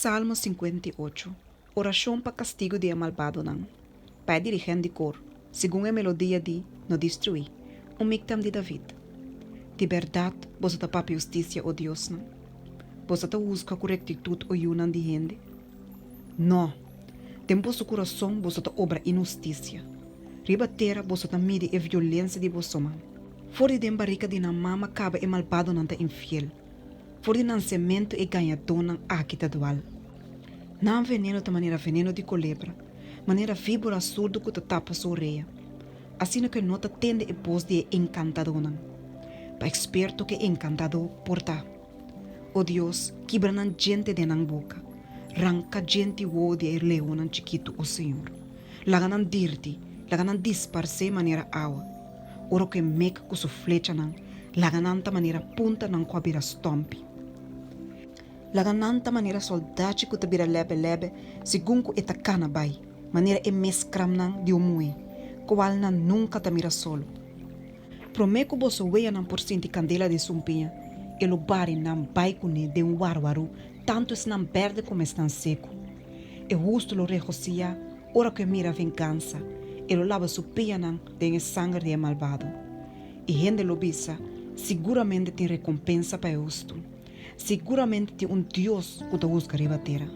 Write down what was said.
Salmo 58. Oração para castigo de malvado não. Pai dirigente de cor, segundo a melodia de no destruir. Mictam de David. De verdade, você está para justiça ou Deus não? Você está busca correctitude ou yunan de gente? Não. Tempo seu coração, você está obra injustiça. Ribatera, você está mide a violência de você man. Fora de barrica de na mama acaba e malvado não está infiel. Fora de nascimento e ganhador não aqui está dual. Não veneno de maneira veneno de culebra, maneira víbora surdo que te tapa sua orelha. Assim que nota tende e pos de encantador não. Pa experto que encantador porta. Oh Deus, quebra nan gente de nan boca. Ranca gente wo de leão nan chiquito o Senhor. Laganan dirti, laganan disparse maneira água. Oro que meca com sua flecha nan, lagananta maneira punta nan com a bira stompi. Lagananta maneira soldati que te bira lebe, segundo eta cana bai, maneira e mescram nan de umue, qual nan nunca te mira solo. Promeco boso weia nan por sinti candela de sumpinha, e lo bari nan bai cune de warwaru, tanto es nan verde como es nan seco. E justo lo rejocia, ora que mira vingança, e lo lava su pia nan de sangre de malvado. E gente lo bisa, seguramente tem recompensa para justo. Seguramente tem Deus que te busca ribatera.